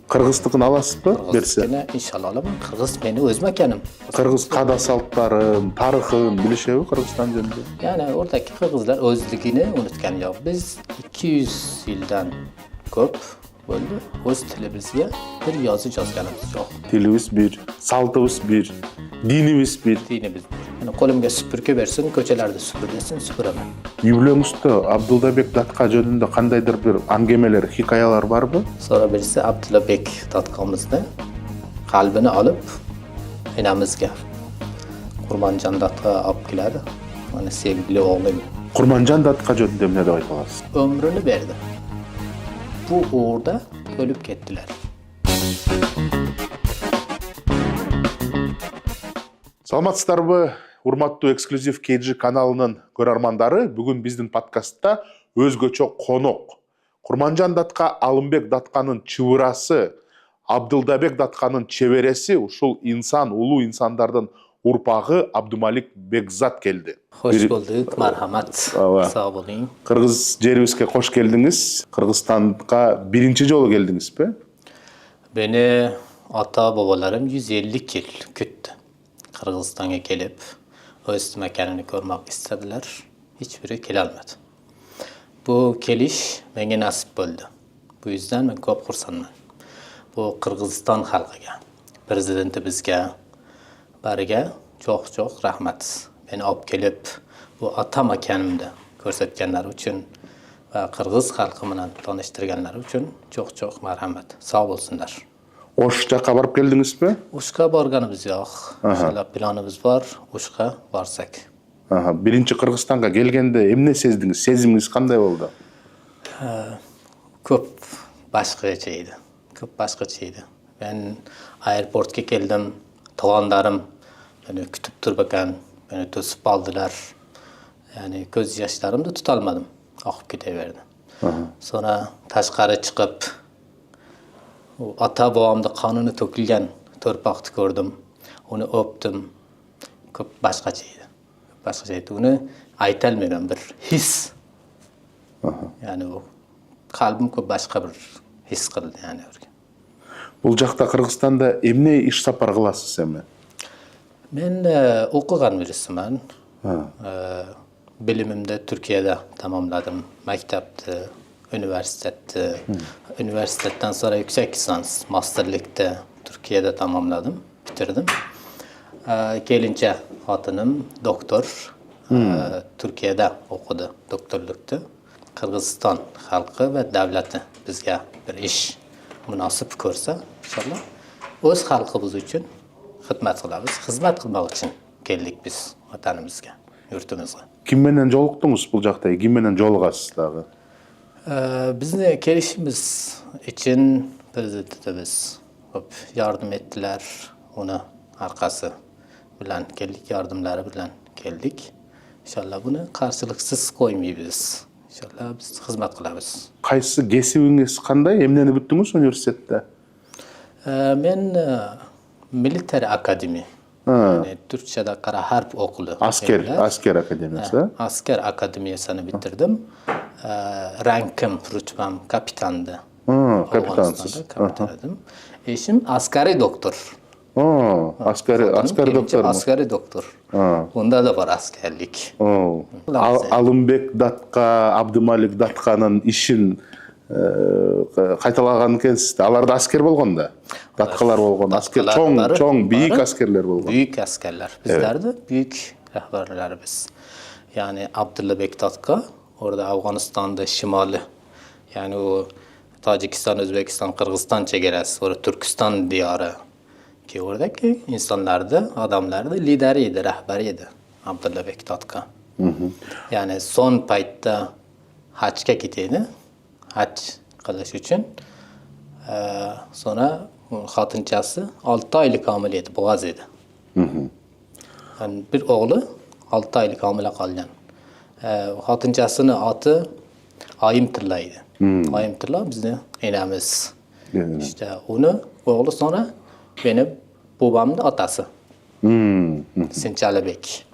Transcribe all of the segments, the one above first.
Кыргыздыкын аласызбы? Берсе. İnşallah alamam. Kırgız beni öz mekanım. Kırgız kada salttарын, tarıхын билишеби Kırgızstan жөнүндө? Yani oradaki Kırgızlar özlüğünü unutkan yok. Biz 200 yıldan köp oldu. Öz tilibizge bir yazı yazganımız yok. Tilibиз bir, saltыбыз bir, dinimiz bir. Dinimiz bir. Yani kolumga süpürge versin, köçelerde süpür desin, süpüremem. Юбилейиңизде Абдулдабек Датка жөнүндө кандайдыр бир аңгемелер, хикаялар барбы? Sonra birisi Abdülabek Datkamızda kalbini alıp inamızga Kurmancan Datka alıp geldi. Hani sevgili oğlum. Курманжан Датка жөнүндө эмне деп айта аласыз? Ömrünü verdi. Bu uğurda ölüp gittiler. Саламатсыздарбы, урматтуу эксклюзив KG каналынын көрөрмандары. Бүгүн биздин подкастта өзгөчө конок. Курманжан Датка Алымбек Датканын чыбырасы, Абдылдабек Датканын чебереси, ушул инсан, улуу инсандардын урпагы Абдумалик Бекзат келди. Hoş bulduk, merhamet. Sağ olun. Кыргыз жерибизге кош келдиңиz. Кыргызстанга биринчи жолу келдиңизби? Beni ata babalarım 150 yıl küttü. Kırgızistan'a gelip öz mekanını görmek istediler. Hiçbiri gelmedi. Bu geliş bana nasip oldu. Bu yüzden ben çok kursanım. Bu Kırgızistan halkıga, prezidentimizge, bariga çok rahmet. Beni alıp gelip bu ata mekanımda görsetkenler için ve Kırgız halkımla tanıştırganlar için çok merhamet. Sağ olsunlar. Oş жакка барып келдиңизби? Uşqa barganımız yok. İnşallah planımız var. Uşqa barsak. Биринчи Кыргызстанга келгенде эмне сездиңиз? Сезимиңиз кандай болду? Köp başqaçaydı. Köp başqaçaydı. Ben aeroportga keldim. Tağanlarım beni kütüp turbakan, beni tosip aldılar. Yani göz yaşlarımı da tutalmadım. Akıp gideverdi. Sonra taşqarı çıkıp o ata babamda kanını tökülgen torpaktı gördüm. Onu öptüm. Köp başqaçaydı. Başqaçaydı. Onu aytalmayman bir his. Yani o kalbim köp başqa bir his kıldı yani. Бул жакта Кыргызстанда эмне иш сапар кыласыз эми? Men okugan birisiman. Bilimimde Türkiye'de tamamladım. Mektepte, üniversitede. Üniversiteden sonra yüksek lisans, masterlikte Türkiye'de tamamladım, bitirdim. Gelince hatınım doktor. Türkiye'de okudu, doktorluktu. Kırgızistan halkı ve devleti bizge bir iş münasip görse inşallah öz halkımız için hizmet kılabız. Hizmet kılmak için geldik biz vatanımızga, yurtumuzga. Kim менен жолуктуңуз бул жакта? Ким менен жолугасыз дагы? Bizni gelişimiz için prezidentimiz yardım ettiler. Ona arkası bilen geldik, yardımları bilen geldik. İnşallah bunu karşılıksız koymayız. İnşallah biz hizmet kılabız. Кайсы кесибиңиз кандай? Эмнени бүттүңүз университетте? Ben militer akademi. Yani Türkçe'de Kara Harp Okulu. Asker akademisi. Asker akademiyasını bitirdim. Rankım, rütbem kapitandı. Kapitansız. Kapitandım. Eşim asgari doktor. Askeri doktor mu? Asgari doktor. Onda da var askerlik. Алымбек Датка, Абдымалик Датканын ишин кайталаган экенсиз да. Алар да аскер болгон да. Datkаlar болгон. Asker çoğun büyük askerler болгон. Büyük askerler. Bizler de büyük rehberlerimiz. Yani Abdülabek Datka orada Afganistan'da şimali. Yani o Tacikistan, Özbekistan, Kırgızistan çegeresi. Orada Türkistan diyarı. Ki oradaki insanlar da, adamlar da lideriydi, rehberiydi Abdülabek Datka. Yani son payda haçka gittiğini, haç kılış için. Sonra hatınçası 6 aylık hamileydi, boğaz idi. Yani bir oğlu 6 aylık hamile kaldı. Hatınçasının adı Ayımtırla'ydı. Ayımtırla bizde enemiz. İşte onu, oğlu sonra benim babamın atası. Sinçalabek.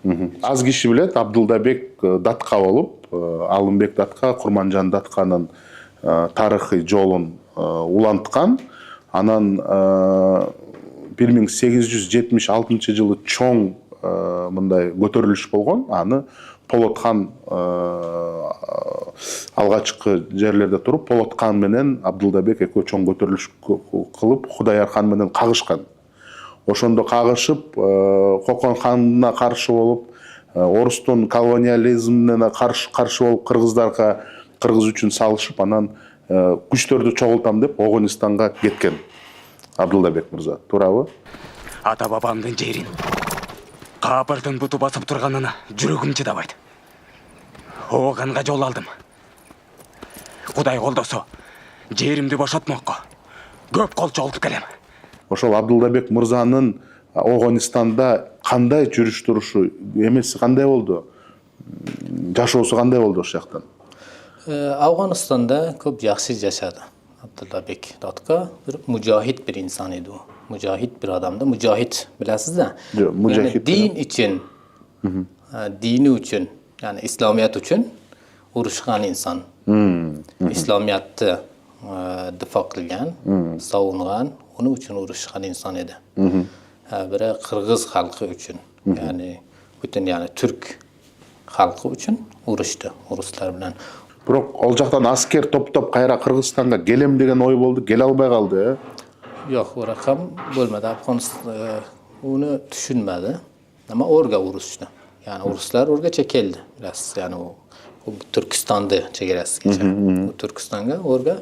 Az kişi bilet Абдылдабек Датка болуп, Алымбек Датка Курманжан Датканын тарыхый жолун уланткан. Анан 1876 чоң мындай көтөрүлүш болгон. Аны Полотхан алгачкы жерлерде туруп, Полотхан менен Абдылдабек экөө чоң көтөрүлүш кылып, Худаяр хан менен кагышкан. Ошондо кагышып, Кокон ханына каршы болуп, орустун колониализмине каршы болуп, кыргыз үчүн салышып, анан күчтөрдү чогултам деп Оғонистанга кеткен Абдылдабек мырза. Туурабы? Ата бабамдын жерин капырдын буту басып турганына жүрөгүм чыдабайт. Оганга жол алдым. Кудай колдосо, жеримди бошотмокко көп кол чогултуп келем. Ошол Абдылдабек мырзанын Оғонистанда кандай жүрүш турушу, эмеси кандай болду? Жашоосу кандай болду ошол жактан? Afganistan'da çok yaxşı yaşadı Abdullah Bek Datka. Bir mücahit bir insan idi o. Mücahit bir adamdı. Mücahit biləsiniz de. Mücahit. Yani din için, dini için, yani İslamiyet için uğraşan insan. İslamiyet'i difa kılgan, savungan, onun için uğraşan insan idi. Biri Kırgız halkı için, yani bütün yani Türk halkı için uğraştı Ruslar bilen. Бирок ал жактан аскер топтоп кайра Кыргызстанга келем деген ой болду, келе албай калды. Yok, o rakam bölmedi. Afganistan onu düşünmedi. Ama orga uğraştı. Yani Ruslar orga çekildi biraz. Yani o Türkistan'da çekeresi geçen. O Türkistan'a orga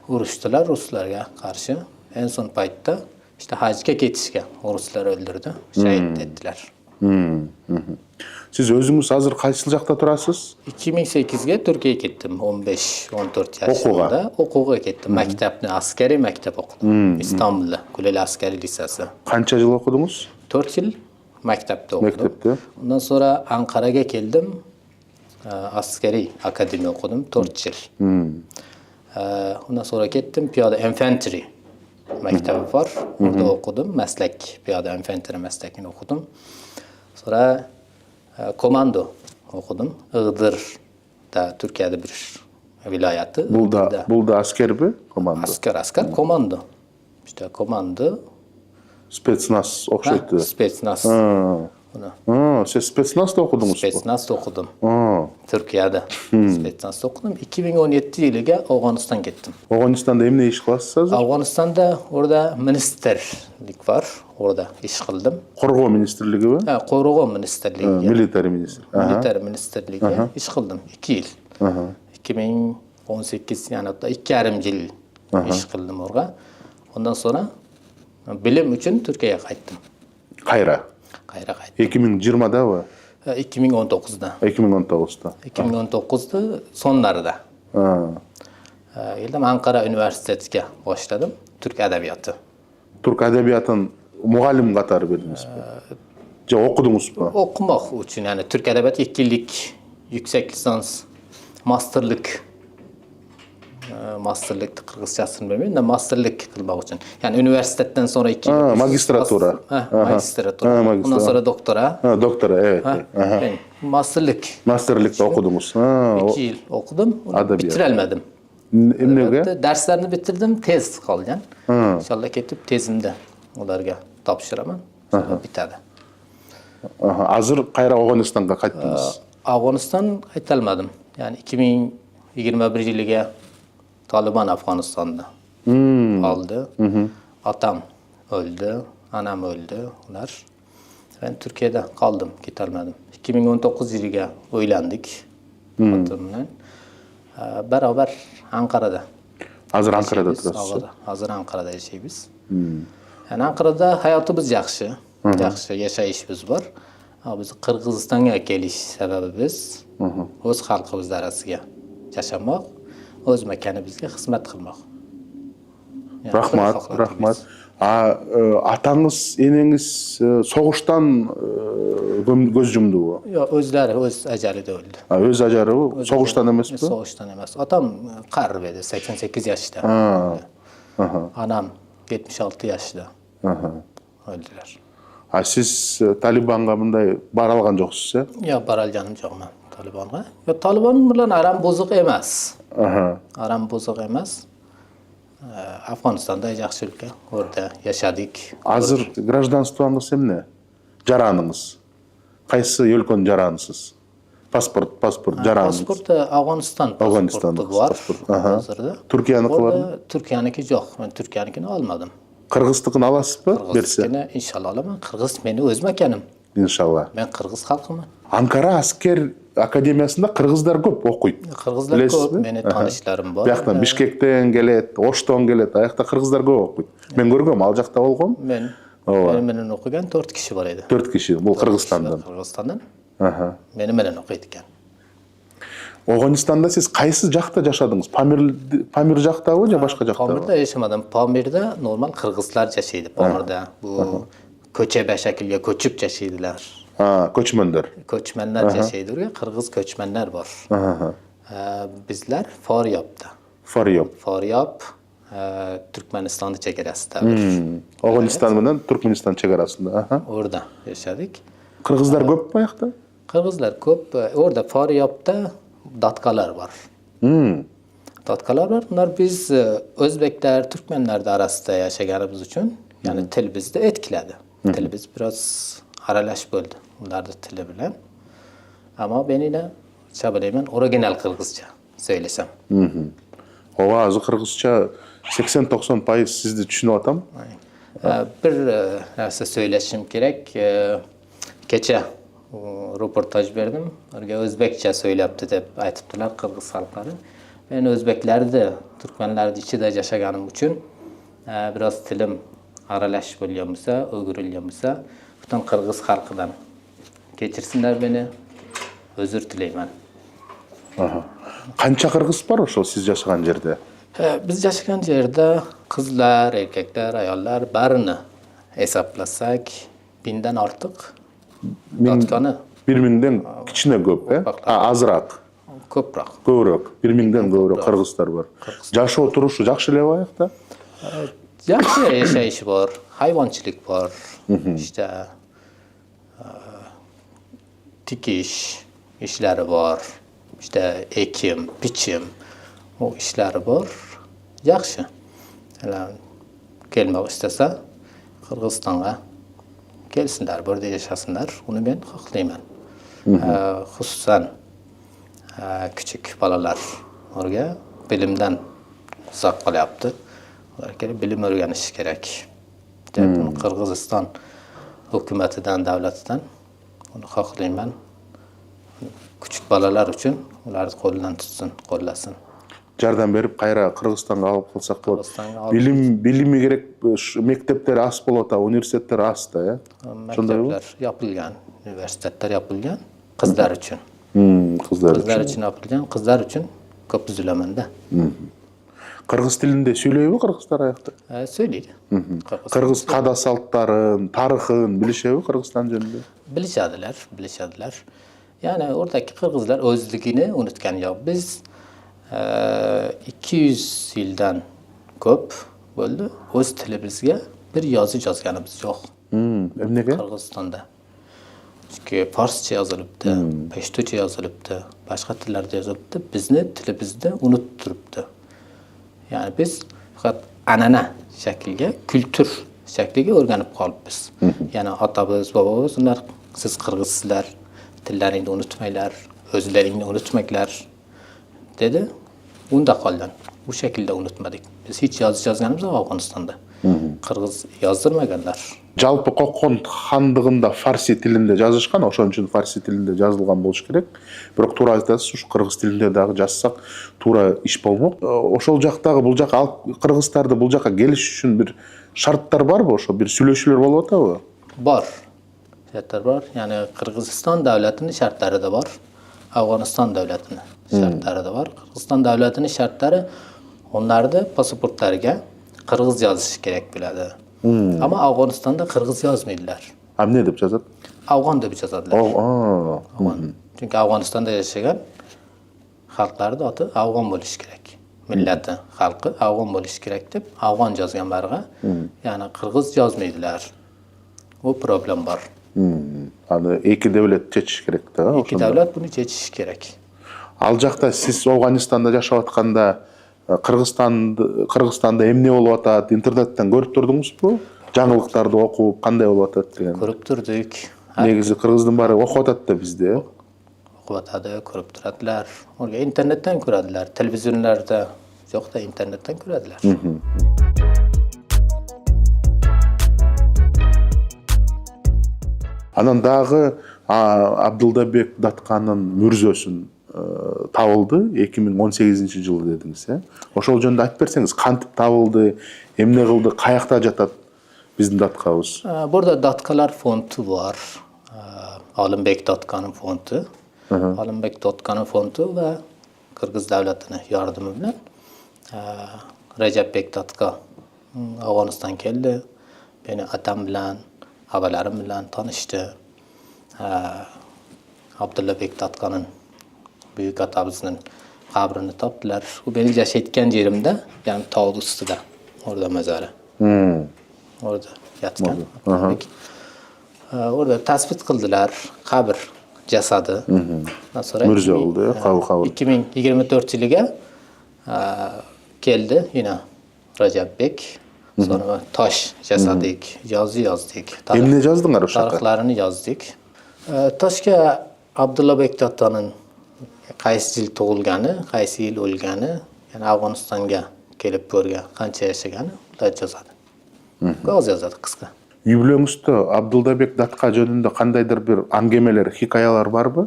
uğraştılar Ruslarga karşı. En son payda işte hacca geçişke Ruslar öldürdü. Şehit ettiler. Siz özünüz hazır kaysı жакта турасыз? 2008'ge Türkiye'ye gittim. 15-14 yaşında. Okuğa gittim. Mektepte, askeri mektep okudum. İstanbul'da. Kuleli Askeri Lisesi. Kança yıl okudunuz? 4 yıl mektepte okudum. Mektepte. Ondan sonra Ankara'ya geldim. Askeri akademi okudum. 4 yıl. Ondan sonra gittim. Piyade Infantry mektebi var. Orada okudum. Meslek. Piyade Infantry meslekini okudum. Sonra komando okudum. Iğdır'da, Türkiye'de bir vilayeti. Bulda asker mi? Komando. Asker, komando. İşte komando. Spetsnaz okşaydı. Spetsnaz. Siz Spetsnaz'da okudunuz. Spetsnaz'da okudum. Türkiye'de Spetsnaz'da okudum. 2017 yılıga Afganistan gittim. Afganistan'da emne iş kılasınız? Afganistan'da orada ministerlik var. Orada iş kıldım. Korgoo ministerligi mi? Korgoo ministerliği. Military ministerliği. Military ministerliği iş kıldım. 2 yıl. 2018 yani hatta 2,5 yıl iş kıldım orada. Ondan sonra bilim için Türkiye'ye kayıttım. Kayra. Kayra kayıttım. 2020'da mı? 2019'da. 2019'da. 2019'da sonlarda. Geldim Ankara Üniversitesi'ne başladım. Türk Edebiyatı. Türk Edebiyatın muallim katarı verdiniz mi? Okudunuz mu? Okumak için yani Türk Edebiyatı 2 yıllık yüksek lisans, masterlık Kırgızcasını bilmiyorum da masterlık kılmak için. Yani üniversiteden sonra 2 yıl. Magistratura. Magistratura. Ondan sonra doktora. Doktora, evet. Masterlık. Masterlıkta okudunuz. 2 yıl okudum. Adabiyat. Bitiremedim. Emnege? Derslerini bitirdim, tez kalgan. İnşallah ketip tezimde onlarga tapşıraman. Bitadi. Hazır kayra Afganistan'a kayttınız. Afganistan kaytalmadım. Yani 2021 yılıga Taliban Afganistan'da aldı. Atam öldü, anam öldü. Onlar. Ben Türkiye'de kaldım, gitmedim. 2019 yılıga evlendik atamla. Beraber Ankara'da. Hazır Ankara'da turasız. Hazır Ankara'da yaşayız. Yani Ankara'da hayatımız yaxşı. Yaxşı yaşayışımız var. Ama biz Kırgızistan'a geliş sebebimiz öz halkımız arasında yaşamak, öz mekanımızga hizmet kılmak. Yani Rahmat. Atаңыз, enеңiz soğuştan göz yumdu bu. Yok, özleri öz eceli de öldü. Öz acarı bu. Soğuştan emas mı? Soğuştan emas. Atam qarı 88 yaşta. Anam 76 yaşta. Öldüler. Siz Taliban'a bunday bar algan joksuz ya? Yok, bar alganim yok men Taliban'a. Yo, Taliban bilan aram bozuk emas. Aram bozuk emas. Afg'onistonda yaxshi ülke. Orada yaşadık. Азыр гражданствоңуз эмне? Жараныңыз. Кайсы өлкөнүн жаранысыз? Паспорт жараныңыз. Pasport Afg'oniston Afg'oniston pasporti var. pasport, aha. Hozirda. Turkiyaniki barmı? Orada Türkiye'ninki yok. Ben Türkiye'ninkini almadım. Кыргыздыкын аласызбы? Берсе. Kırgız'ınkini inşallah alamam. Kırgız beni öz mekanim. Иншалла. Ben Kırgız halkımın. Анкара аскер академиясында кыргыздар көп окуйт. Kırgızlar Bilesizmi? көп, meni tanışlarım var. Бияктан Бишкектен келет, Оштон келет, аякта кыргыздар көп окуйт. Мен көргөм, ал жакта болгом. Benim menen okuyan 4 kişi var idi. 4 kişi, бул Кыргызстандан. Kırgızstan'dan. Аха. Benim menen okuydiken. Афганистанда сиз кайсы жакта жашадыңыз? Памир жактабы же башка жактабы? Pamir'de yaşamadım. Pamir'de normal Kırgızlar yaşaydı. Pamir'de bu köçebe şekilde köçüp yaşaydılar. Көчмөндөр. Köçmenler yaşaydı. Oraya Kırgız köçmenler var. Аха. Bizler Faryap'ta. Фарьёб. Faryap Türkmenistan'da çekerasında. Афганистан менен Түркмөнстан чек арасында. Аха. Orada yaşadık. Кыргыздар көп аякта? Kırgızlar köp. Orada Faryap'ta datkalar var. Datkalar var. Bunlar biz Özbekler, Türkmenler de arasında yaşayanımız için yani til bizi de etkiledi. Til biz biraz aralaş böldü. Bunlar da tili bilen. Ama ben yine çabalayayım orijinal Kırgızca söylesem. Ооба, азыр кыргызча 80-90% сизди түшүнүп атам. Bir narsa söyleşim gerek. Geçe röportaj verdim. Oraya Özbekçe söyleyaptı dep aytıptılar Kırgız halkları. Ben Özbeklerdi, Türkmenlerdi içinde yaşaganım için biraz tilim aralaş bolýanmysa, ögürülýänmysa, bütün Kırgız halkından geçirsinler beni. Özür dileymen. Канча кыргыз бар ошо сиз жашаган жерде? Biz yaşayan yerde kızlar, erkekler, ayollar barını hesaplasak 1000'den artık datkanı 1000'den кичине көп, азыраак, köprak. көбүрөөк, 1000'den көбүрөөк кыргыздар бар. Жашоо турушу жакшы элеби аякта? Yaxşı yaşayış var, hayvancılık var, işte dikiş işleri var, işte ekim, biçim o işleri var. Yaxşı. Yani gelmek istese Kırgızistan'a gelsinler, burada yaşasınlar. Onu ben haklayayım. Hususan küçük balalar oraya bilimden uzak kalıptı. Onlara bilim öğreniş gerek. Bunu Kırgızistan hükümetinden, devletinden onu haklayayım ben. Küçük balalar için onları kolundan tutsun, kollasın. Жардам берип кайра Кыргызстанга алып калсак болот. Кыргызстанга алып Билими керек, мектептер аз болот, университеттер аз да, э? Mektepler yapılgan, üniversiteler yapılgan kızlar için. Кыздар Kızlar үчүн. için yapılgan, kızlar için köp üzülemende. Кыргыз тилинде сүйлөйбү кыргыздар аякта? Söyleydi. Кыргыз када салттарын, тарыхын билишеби Кыргызстан жөнүндө? Bilişediler. Yani oradaki Kırgızlar özlüğünü unutkan yok. Biz 200 yıldan köp oldu. Öz tilimizge bir yazı yazganımız yok. Эмнеге? Kırgızistan'da. Çünkü Farsça yazılıptı, Peştoça yazılıptı, başka tillerde yazılıptı. Bizni tilimizde unutturuptu. Yani biz fakat anana şekilde, kültür şekliga öğrenip kalıpız. Yani atabız, babamız onlar siz Kırgızsızlar, tillerini unutmaylar, özlerini unutmaklar dedi. Onu da kaldan. Bu şekilde unutmadık. Biz hiç yazı yazganımız yok Afganistan'da. Kırgız yazdırmaganlar. Жалпы Кокон хандыгында фарси тилинде жазышкан, ошон үчүн фарси тилинде жазылган болуш керек. Бирок туура айтасыз, ушу кыргыз тилинде дагы жазсак туура иш болмок. Ошол жактагы бул жака алып кыргыздарды бул жака келиш үчүн бир шарттар барбы? Ошо бир сүйлөшүүлөр болуп атабы? Var. Şartlar var. Yani Kırgızistan devletinin şartları da var. Afganistan devletinin şartları da var. Kırgızistan devletinin şartları onlarda pasaportlarga Kırgız yazışı gerek biladi. Ama Afganistan'da Kırgız yazmaydılar. Эмне деп жазат? Afgan deb yazadilar. Afgan. Çünkü Afganistan'da yaşayan halkları da adı Afgan bolish gerek. Milleti, halkı Afgan bolish gerek deb Afgan yazgan barga. Yani Kırgız yazmaydılar. O problem var. Аны эки devlet чечиш керек да. İki devlet bunu geçiş gerek. Ал жакта сиз Афганистанда жашап атканда Кыргызстанда эмне болуп атат, интернеттен көрүп турдуңузбу? Жаңылыктарды окуп, кандай болуп атат деген. Көрүп турдук. Негизи кыргыздын баары окуп атат да бизде. Окуп атады, көрүп турадылар. Орга интернеттен көрөдүлөр. Телевизионлордо жок да, интернеттен көрөдүлөр. Анан дагы Абдылдабек Датканын мүрзөсүн табылды 2018-жылы дедиңиз, Ошол жөнүндө айтып берсеңиз, кантип табылды, эмне кылды, каякта жатат биздин Даткабыз? Burada Datkаlar fondu var. Alınbek Datka'nın fondu. Alınbek Datka'nın fondu ve Kırgız devletine yardımı bilen Recep Bek Datka Afganistan geldi. Beni atam bilen, abalarım bilen tanıştı. Abdullah Bek Datka'nın büyük atabızının kabrini taptılar. O beni yaşaytken yerimde, yani tağın üstüde. Orada mezarı. Orada yatkan. Orada tespit kıldılar kabir cesadı. Mürze oldu, kabir. 2024 yılıga geldi yine Recep Bek. Sonra taş cesadık, yazı yazdık. Emne yazdыңар ошо? Tarixlerini yazdık. Taşka Abdullah Bek Datka'nın qaysi yıl tug'ilgani, qaysi yıl o'lgani, yani Afg'onistonga kelib ko'rgan, qancha yashagani ular yozadi. Oz yozadi qisqa. Үй бүлөңүздө Абдылдабек Датка жөнүндө кандайдыр бир аңгемелер, хикаялар барбы?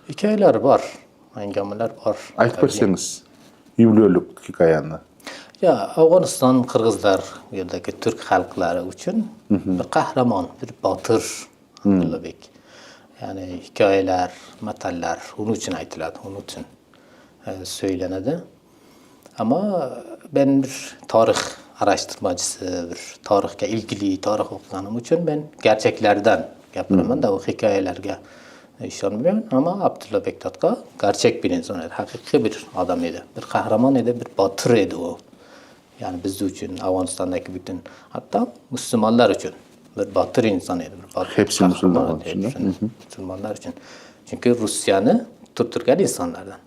Hikayeler var, angameler var. Айтып берсеңиз, үй бүлөлүк хикаяны. Ya Afg'oniston Qirg'izlar bu yerdagi Türk xalqlari uchun bir qahramon, bir botir Abdullah Bek. Yani hikayeler, matallar onun için aytiladi, onun için söylenadi. Ama ben bir tarih araştırmacısı, bir tarihga ilgili, tarih okuganim uchun ben gerçeklerden gapiraman da o hikayelerge ishonmayman. Ama Abdullah Bek Datka gerçek bir insan edi, haqiqiy bir adam edi, bir qahramon edi, bir botir edi o. Yani biz uchun, Afg'onistondagi bütün, hatta Müslümanlar uchun bir botir inson edi. Hepsi Müslümanlar için. Müslümanlar için. Çünkü Rusya'nı tutturgan insanlardan.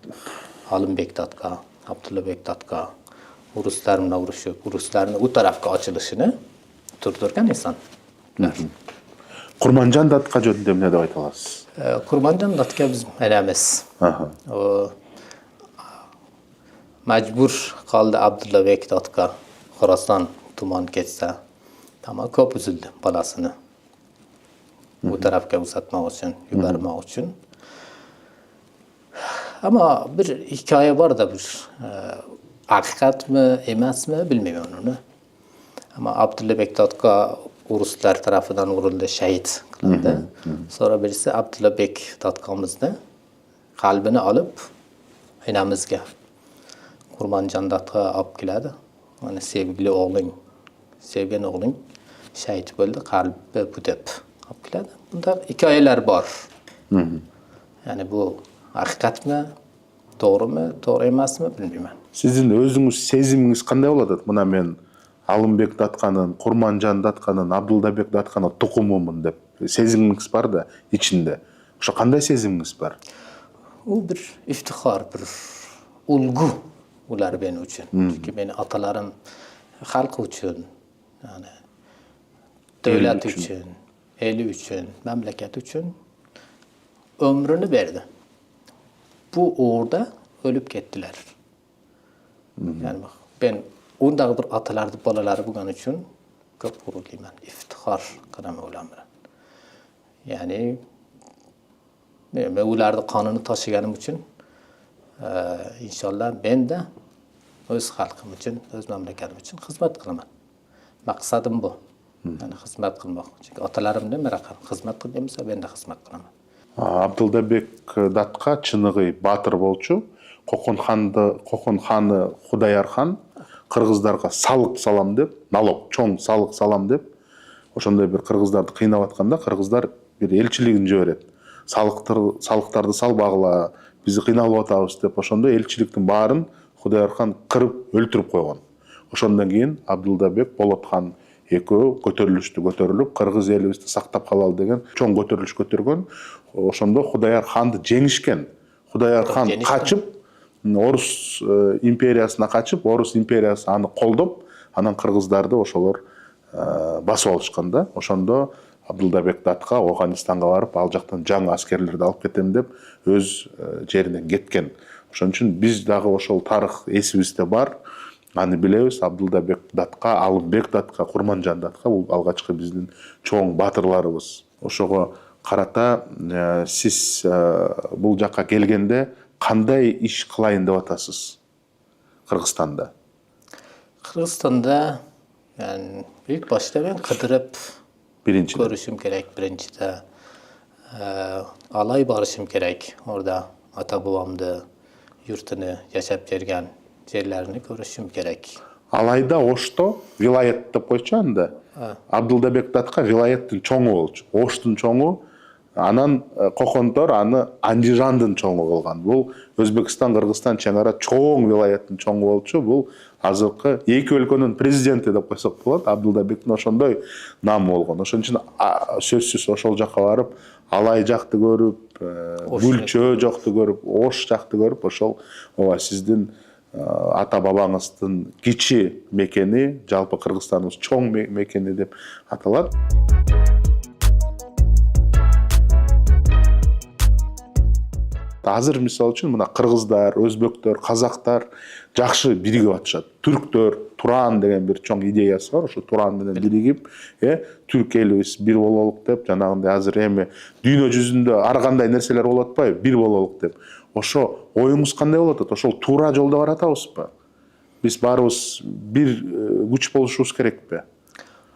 Alınbek Datka, Abdullah Bek Datka, Ruslar bilan urushib, Ruslarni u tarafga ochilishini turtirgan insonlar. Kurmanjan Datka jönүндө эмне деп айта аласыз? Kurmanjan Datka biz elemiz. O majbur kaldı Abdullah Bek Datka Xorasan tuman ketsa. Ama ko'p üzüldü balasını. Bu tarafga uzatmak için, yubormak için. Ama bir hikaye var da bir hakikat mı, emas mı bilmiyorum onu. Ama Abdullah Bek Datka Ruslar tarafından vuruldu, şehit kılındı. Sonra birisi Abdullah Bek Datka'mızda kalbini alıp inamizga Kurmanjan Datka alıp geldi. Yani sevgili oğlun, sevgen oğlun şehit bo'ldi, qalbi budab olib keladi. Bunda hikoyalar bor. Yani bu haqiqatmi, to'g'rimi, to'g'ri emasmi bilmayman. Sizin özüңүз сезимиңиз кандай болот? Мына мен Алымбек Датканын, Курманжан Датканын, Абдылдабек Датканын тукумумун деп сезимиңиз бар да ичинде. Ошо кандай сезимиңиз бар? O bir iftihar, bir ulgu ular benim için. Çünkü benim atalarım halk için, yani devlet için, eli için, memleket için ömrünü verdi. Bu uğurda ölüp gittiler. Yani bak, ben onda bir atalardı, balaları bugün için çok gururluyum. İftihar kıramı olan bilen. Yani ben ularda kanını taşıyanım için inşallah ben de öz halkım için, öz memleketim için hizmet kılaman. Maksadım bu. Yani hizmet kılmak. Çünkü atalarım ne merak ediyor. Hizmet kılıyorsa ben de hizmet kılaman. Абдылдабек Датка чыныгы батыр болчу. Кокон ханы Худаяр хан кыргыздарга салык салам деп, налог, чоң салык салам деп, ошондой бир кыргыздарды кыйнап атканда кыргыздар бир элчилигин жиберет. Салыктарды салбагыла, бизди кыйналып атабыз деп, ошондо элчиликтин баарын Худаяр хан кырып өлтүрүп койгон. Ошондон кийин Абдылдабек, Болот хан экөө көтөрүлүп, кыргыз элибизди сактап калалы деген чоң көтөрүлүш көтөргөн. Ошондо Худаяр ханды жеңишкен. Худаяр хан качып, Орус империясына качып, Орус империясы аны колдоп, анан кыргыздарды ошолор басып алышкан да. Ошондо Абдылдабек Датка Афганистанга барып, ал жактан жаңы аскерлерди алып кетем деп өз жеринен кеткен. Ошон үчүн биз дагы ошол тарых эсибизде бар. Аны билебиз. Абдылдабек Датка, Алымбек Датка, Курманжан Датка бул алгачкы биздин чоң батырларыбыз. Ошого карата сиз бул жакка келгенде кандай иш кылайын деп атасыз Кыргызстанда? Кыргызстанда yani ilk başta ben kıdırıp Birinci. görüşüm gerek birincide. Alay barışım gerek. Orada ata babamdı, yurtunu yaşap jergen yerlerini görüşüm gerek. Алайда Ошто вилайет деп койчу анда. Абдылдабек Датка вилайеттин чоңу болчу. Оштун чоңу, анан коконтор аны Андижандын чоңу кылган. Бул Өзбекстан, Кыргызстан чең ара чоң вилайеттин чоңу болчу. Бул азыркы эки өлкөнүн президенти деп койсок болот. Абдылдабектин ошондой намы болгон. Ошон үчүн сөзсүз ошол жакка барып, Алай жакты көрүп, Бүлчө жакты көрүп, Ош жакты көрүп, ошол ооба сиздин ата бабаңыздын кичи мекени, жалпы Кыргызстаныбыз чоң мекени деп аталат. Азыр мисалы үчүн мына кыргыздар, өзбектөр, казактар жакшы биригип атышат. Түрктөр, Туран деген бир чоң идеясы бар. Ошо Туран менен биригип, түрк элибиз бир бололук деп, жанагындай азыр эми дүйнө жүзүндө ар кандай нерселер болуп атпайбы, бир бололук деп. Ошо оюңуз кандай болуп атат? Ошол туура жолдо баратабызбы? Биз баарыбыз бир күч болушубуз керекпи?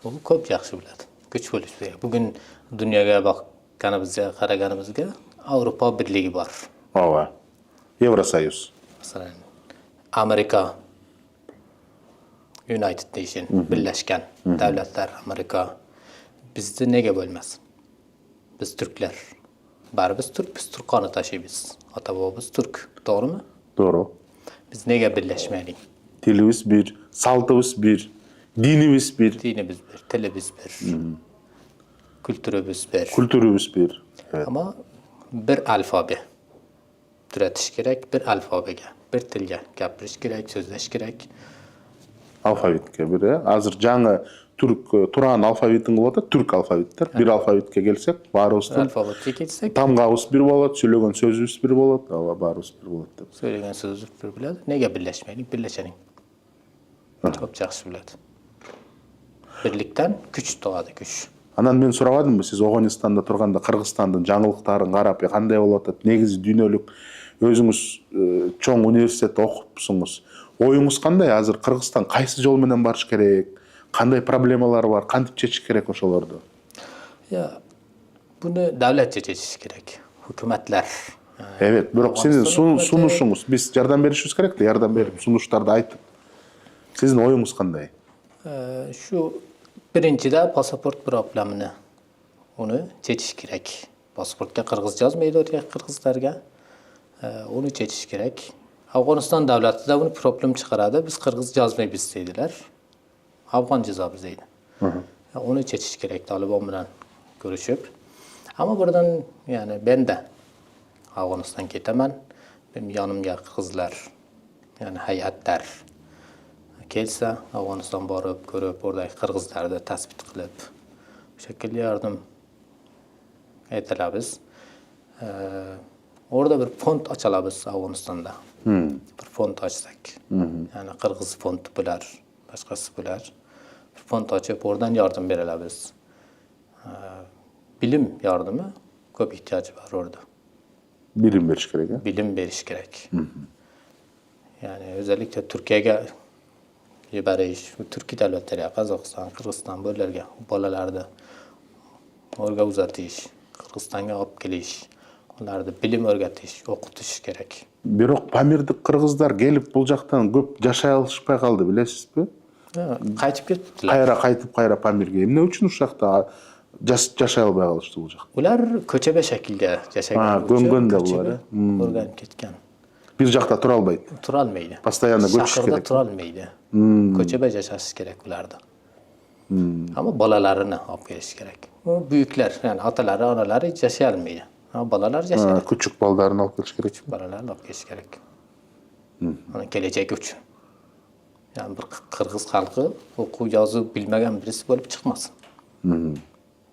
Бул көп жакшы билет. Күч болуш керек. Бүгүн дүйнөгө бакканыбызга, караганыбызга Авропа бирлиги бар. Ооба. Евросоюз. Masalan, Amerika, United Nation, Birleşken Devletler, Amerika bizde nege bölmez? Biz Türkler. Bari biz Türk, biz Türk kanı taşıyız. Ata babamız Türk, doğru mu? Doğru. Biz nege birleşmeliyiz? Tilimiz bir, saltımız bir, dinimiz bir. Dinimiz bir, tilimiz bir, kültürümüz bir. Kültürümüz bir. Evet. Ama bir alfabe türetiş gerek, bir alfabege, bir tilge gapirish gerek, sözleş gerek. Alfabetke biri. Hazır жаңы Туран алфавитин кылып атат, түрк алфавиттер. Bir алфавитке келсек, баарыбыздын Alfabetke gelsek, тамгабыз бир болот, сүйлөгөн сөзүбүз бир болот, баарыбыз бир болот деп. söylegen sözü bir biladi. Nege birleşmeylik? Birleşenin. Çok жақсы biladi. Birlikten güç doğadı, güç. Анан мен сурабадымбы, сиз Афганистанда турганда Кыргызстандын жаңылыктарын карап, кандай болуп атат? Негизи дүйнөлүк өзүңүз чоң университетте окупсуңуз. Оюңуз кандай? Азыр Кыргызстан кайсы жол менен барыш керек? Кандай проблемалар бар? Кантип чечиш керек ошолорду? Ya bunu devletçe çeşiş gerek. Hükümetler. Evet, бирок сиздин сунушуңуз, биз жардам беришибиз керек да, жардам берип, сунуштарды айтып. Сиздин оюңуз кандай? Şu birincide pasaport problemini onu çeşiş gerek. Pasaportga Kırgız yazmaydı oraya Kırgızlarga. Onu çeşiş gerek. Afganistan devleti de bunu problem çıkaradı. Biz Kırgız yazmayız dediler. Afgan cezabız deydi. Onu çeşiş gerek Taliban bilen görüşüp. Ama buradan yani ben de Afganistan ketemen. Benim yanımga Kırgızlar yani hayatlar kelse Afganistan barıp görüp oradaki Kırgızları da tespit kılıp bu şekilde yardım etilabız. Orada bir fond açalabız Afganistan'da. Bir fond açsak. Yani Kırgız fond bular, başkası bular. Bir fond açıp oradan yardım verilabız. Bilim yardımı çok ihtiyacı var orada. Bilim veriş gerek ha? Bilim veriş gerek. Yani özellikle Türkiye'ye yibarish, Türkiye devletleri, Kazakistan, Kırgızistan böylelerge bolalarda orga uzatish, Kırgızistan'a olib kelish, onlarda bilim öğretish, okutish gerek. Бирок Памирдик кыргыздар келип бул жактан көп жашай алышпай калды, билесизби? Qaytib ketdiler. Кайра кайтып кайра Памирге. Эмне үчүн ушул жакта жашай албай калышты бул жакта? Ular köçebe şekilde yaşayan. Gömgön de bular. Organip ketken. Bir жакта тура албайт. Turalmaydı. Постоянно көчүш Şahırda керек. turalmaydı. Köçebe yaşaşı gerek ularda. Ama balalarını alıp geliş gerek. O büyükler yani ataları, anaları hiç yaşayalmaydı. Ama balalar yaşayalım. Küçük балдарын алып келиш керек. Balalarını alıp geliş gerek. Onun geleceği için. Yani bir Kırgız halkı oku yazı bilmegen birisi bolup çıkmasın.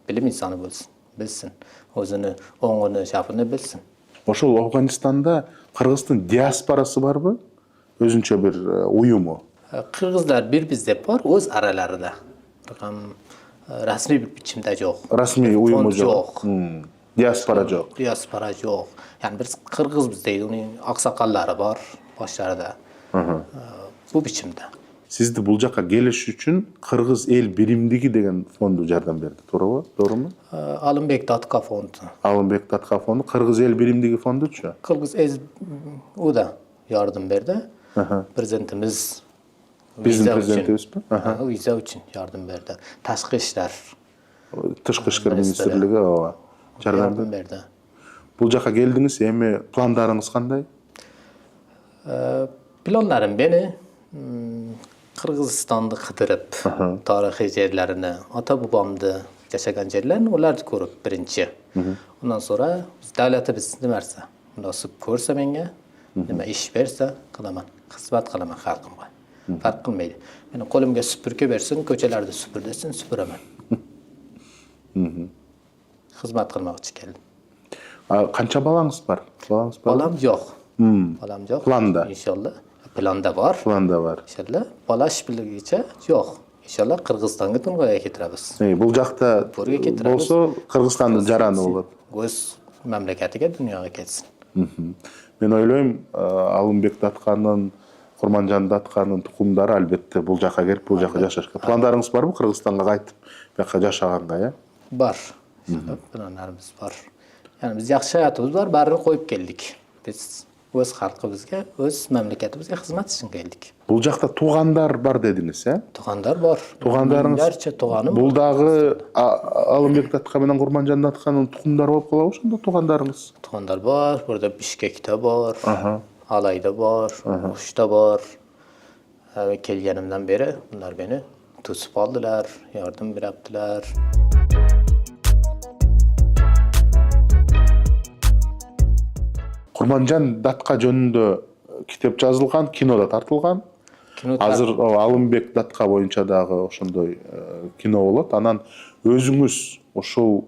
Bilim insanı bolsun, bilsin. Özünü, oňuny, şapyny bilsin. Oşol Afganistanda Kırgızстын diasporası barбы? Özünçe bir uyumu. Kırgızlar bir bizde var, öz aralarında. Rasmi bir biçimde yok. Rasmi uyumu Fond yok. Diaspora yok. Diaspora yok. Yani bir Kırgız bizdeydi, onun aksakalları var başlarda. Bu biçimde. Sizdi bul jaka geliş üçün Kırgız el birimdigi деген fondu jardam berdi. Doğru mu? Alınbek Datka fondu. Alınbek Datka fondu, Kırgız el birimdigi fonduçu. Kırgız o da yardım verdi. Prezidentimiz Bizim vize prezidentimiz için, mi? vize için yardım verdi. Taşkı işler Tышkı işler ministerligi ova jardam yardım berdi. verdi. Bul jaka geldiňiz, emi planlarınız kanday? Planlarım beni Kırgızistan'da kıdırıp, tarihi yerlerini, ata-babamdı yaşagan yerlerini olardı görüp birinci. Ondan sonra devletimiz ne verse, nasip görse benge, nime iş verse kılaman, hizmet kılaman halkımga. Fark kılmaydı. Benim kolumga süpürge versin, köçelerde süpür desin, süpüremen. Hizmet kılmak için geldim. Kança balаңыз бар? Balam yok. Balam yok. Planda. İnşallah. Planda var. Planda var. İnşallah bala işbirligiçe yok. İnşallah Kırgızstan'a Tungo'ya getiririz. Bul jakta Buraya getiririz. bolsa Kırgızstandın jarany bolat. Öz memleketiga, dünyaga ketsin. Men oyloyum, Alınbek Datkanyň, Kurmanjan Datkanyň tukumdary albatta bul jaka kelip bul jaka jaşaşka. Planlarınız barбы Kırgızstan'a gaýtyp baka jaşaganda ya? Var. Planlarımız var. Yani biz yaxşı hayatımız var, barını koyup geldik. Biz öz halkımızga, öz memleketimizge hizmet için geldik. Bul jakta tugandar bar dediniz, he? Tuğanlar var. Tuğanlarınız Binlerce tuğanım var. bul dagı Alınbek Datka menen Kurmanjan Datkanyň tukumdary bolup kalabı şonda tugandarınız? Tuğanlar var. Burada Bişkek'te var. Alay'da var. Uş'ta var. Kelgenimden beri bunlar beni tutup aldılar, yardım beripdiler. Kurmanjan Datka jönündө kitep жазылган, кинода тартылган. Азыр Алынбек Датка боюнча дагы ошондой кино болот. Анан өзүңүз ошол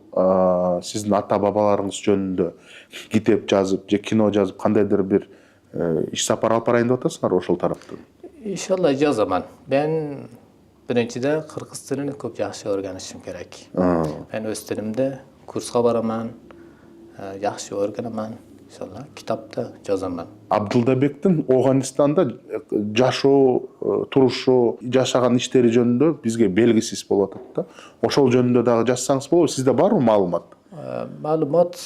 сиздин ата-бабаларыңыз жөнүндө китеп жазып же кино жазып кандайдыр бир иш сапар алып барайын деп атасыңар ошол тараптан? İnşallah yazaman. Ben birincide Kırgız dilini çok yaxşı öğrenişim gerek. Ben öz dilimde kursga baraman, yaxşı öğreneman. İnşallah kitapta yazaman. Абдылдабектин Афганистанда жашоо, турушу, жашаган иштери жөнүндө бизге белгисиз болуп атат да. Ошол жөнүндө дагы жазсаңыз болобу? Сизде барбы маалымат? Malumat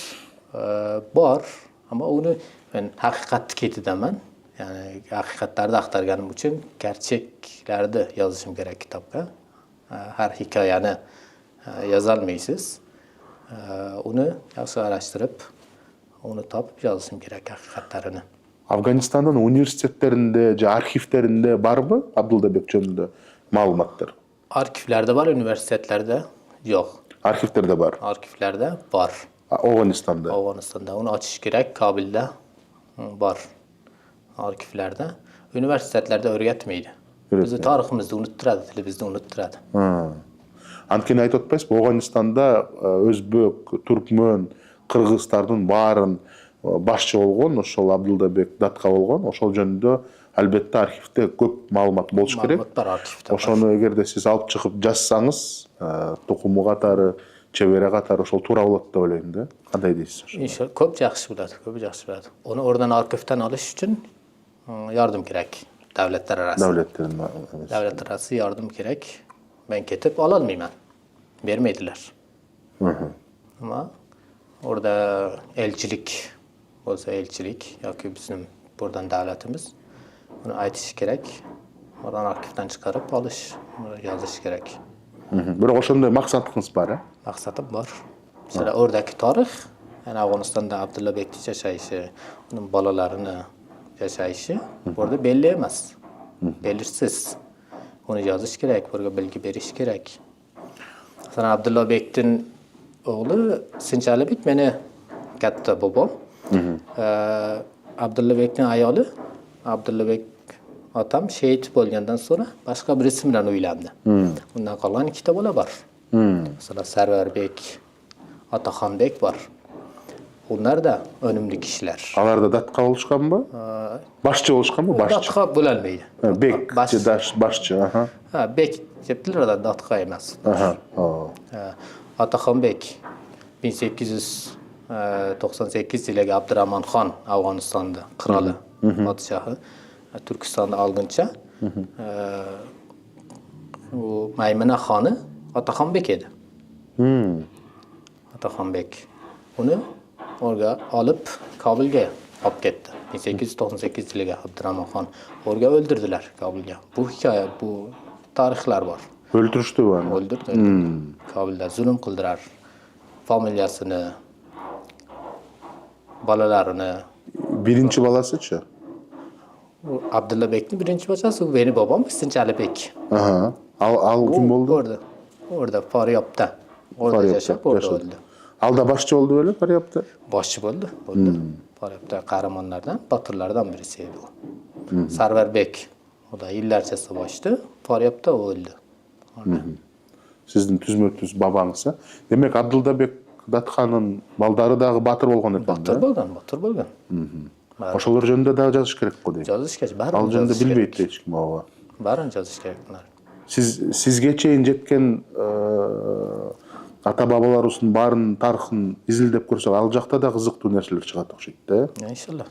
var ama onu ben hakikat ketidemen. Yani hakikatlarda aktarganım için gerçeklerde yazışım gerek kitapta. Her hikayeni yazalmaysız. Onu yaxşı araştırıp, onu tapıp yazışım gerek hakikatlerini. Afganistan'ın üniversitelerinde, же arxivlerinde barбы Абдылдабек жөнүндө маалыматтар? Arşivlerde var, üniversitelerde yok. Arxivlerde бар. Arşivlerde var. Afganistan'da. Afganistan'da onu açış gerek, Kabil'de var. Arşivlerde. Üniversitelerde öğretmeydi. Bizi tarihimizde unutturadu, dilibizde unutturadu. Анткени айтып атпайсызбы, Афганистанда өзбек, түркмөн, кыргыздардын баарын башчы болгон, ошол Абдылдабек Датка болгон. Ошол жөнүндө албетте архивде көп маалымат болуш керек. Маалымат бар архивде. Ошону эгерде сиз алып чыгып жазсаңыз, тукуму катары, чебери катары ошол туура болот деп ойлойм да. Кандай дейсиз ошо? İnşallah köp yaxşı biladi, köp yaxşı biladi. Onu oradan arşivden alış için yardım gerek. Devletler arası. Devletler arası yardım gerek. Ben ketip alalmayman. Vermeydiler. Ama orada elçilik olsa elçilik, yoki bizim buradan devletimiz bunu aytiş gerek. Oradan arşivden çıkarıp alış, yazış gerek. Бирок ошондой максатыңыз бар, э? Maksatım var. Mesela oradaki tarih, yani Afganistan'da Abdülbek'in yaşayışı, onun balalarını yaşayışı orada belli emez. Belirsiz. Onu yazış gerek, orada bilgi veriş gerek. Sana Abdülbek'in oğlu Sinçalibek beni katta babam. Abdülbek'in ayoli Abdullabek atam şehit bo'lgandan sonra başka birisi bilen uylandı. Bundan kalan 2 ta bola var. Mesela Serverbek, Ataxanbek var. Bunlar da önümlü kişiler. Алар да датка болушканбы? Башчы болушканбы? Башчы. Datka bölenmeydi. Бек, Baş- башчы, аха. Bek deptiler da datka emas. Аха. Ataxanbek 1898 yılında Abdurrahman Khan Afganistan'da kralı, padişahı Türkistan'da algınca o Maymuna Khan'ı Ataxanbek edi. Ataxanbek onu oraya alıp Kabul'e alıp gitti. 1898 yılında Abdurrahman Khan oraya öldürdüler Kabul'e. Bu hikaye, bu tarihler var. Öldürüştü bu anı. Öldürdü. Kabul'de zulüm kıldırar. Familyasını, balalarını. Birinci balasıçı. Abdullah Bek'in birinci bacası benim babam İstinci Ali Bek. Aha. Al kim oldu? Orada Faryap'ta. Orada Faryap'ta yaşap orada yaşadı. öldü. Alda başçı oldu öyle Faryap'ta. Başçı oldu. Faryap'ta kahramanlardan, batırlardan birisiydi o. Sarver Bek. O da yıllarca savaştı. Faryap'ta o öldü. Orada. Sizdin түзмө-түз babаңыз. Demek Abduldabek Datkhan'ın baldары dagы батыр болгон экен. Batır bolgan. Ошолор жөнүндө дагы жазыш керек го дейм. Жазыш керек. Ал жөнүндө билбейт эч ким ооба. Барын жазыш керек bunlar. Сизге чейин жеткен ата бабаларыбыздын баарынын тарыхын изилдеп көрсөк, ал жакта да кызыктуу нерселер чыгат окшойт да. İnşallah.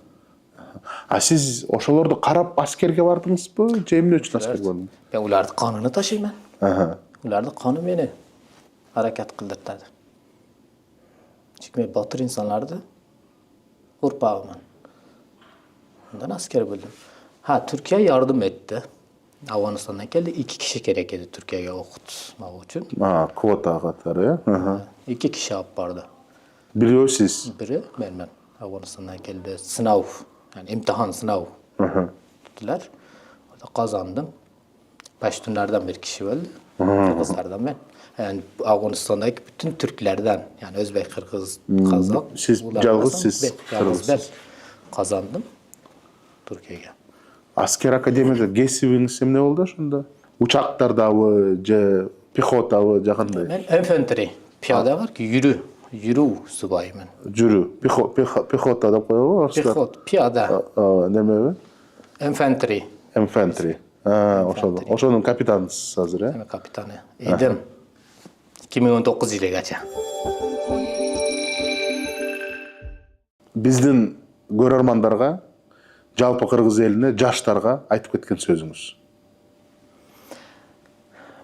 А сиз ошолорду карап аскерге бардыңызбы? Же эмне үчүн аскерге бардыңыз? Ben ulardı kanını taşıyman. Aha. Ulardı kanı meni hareket kıldırtadı. Çünkü ben batır insanlardı. Urpağımın. Ondan asker buldum. Türkiye yardım etti. Afganistan'dan geldi. 2 kişi gerek idi Türkiye'ye okutmak için. Ha, kvota katarı ya. 2 kişi alıp vardı. Biri o siz. Biri ben. Afganistan'dan geldi. Sınav. Yani imtihan sınav. Tuttular. Orada kazandım. Paştunlardan bir kişi öldü. Kırgızlardan ben. Yani Afganistan'daki bütün Türklerden, yani Özbek, Kırgız, Kazak. Siz ulardan yalnız ben- siz yalnız ben Kırgızsınız. kazandım Türkiye'ye. Asker akademiyada кесибиңиз эмне болду ошондо? Учактардабы же пехотабы же кандай? Ben infantry, piyade var ki yürü subayımın. Жүрүү. Пехота деп коебу орустар? Piyade, Немеби? infantry, Infantry. Ошонун капитанысыз азыр, э? yani kapitanı. Edim. 2019 yılıgacha. Биздин көрөрмандарга, жалпы кыргыз элине, жаштарга айтып кеткен сөзүңүз.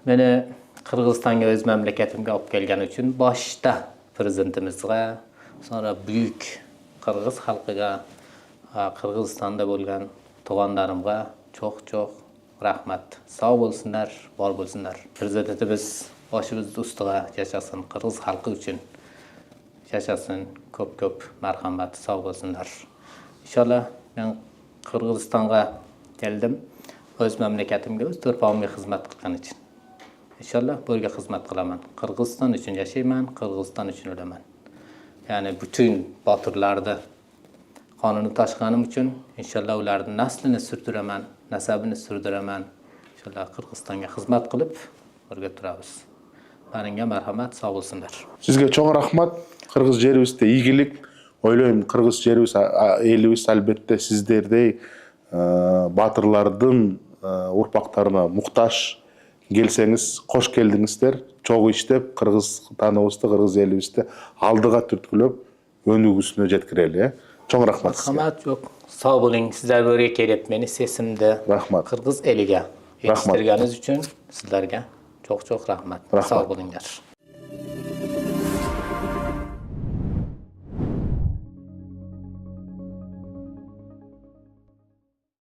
Beni Kırgızistan'a öz memleketimge alıp gelgen için başta prezidentimizge, sonra büyük Kırgız halkıga, Kırgızistan'da bo'lgan tuğanlarımga çok rahmat. Sağ olsunlar, var olsunlar. Prezidentimiz başımızda ustuğa yaşasın, Kırgız halkı için yaşasın, köp merhamet, sağ olsunlar. İnşallah ben Kırgızistan'a geldim, öz memleketimge, öz torpağımga hizmet kılgan için. İnşallah böyle hizmet kılaman. Kırgızistan için yaşayman, Kırgızistan için ölemen. Yani bütün batırlarda kanunu taşıganım için inşallah ularning naslini sürdüremen, nasabini sürdüremen. İnşallah Kırgızistan'a hizmet kılıp birge turabız. Baringa merhamet, sağ olsunlar. Sizge чоң рахмат. Кыргыз жерибизде ийгилик. Ойлойм, кыргыз жерибиз, элибиз албетте сиздердей батырлардын урпактарына мукташ. Келсеңиz, кош келдиңиздер. Чогуу иштеп, Кыргызстаныбызды, кыргыз элибизди алдыга түрткүлөп, өнүгүүсүнө жеткирели, э? Чоң рахмат сизге. Merhamet yok. Sağ olun. Sizler böyle keretmeni sesimde Rahmat. Kırgız eliga yetiştirgeniz için sizlerge çok rahmet. Rahmat. Sağ olunlar.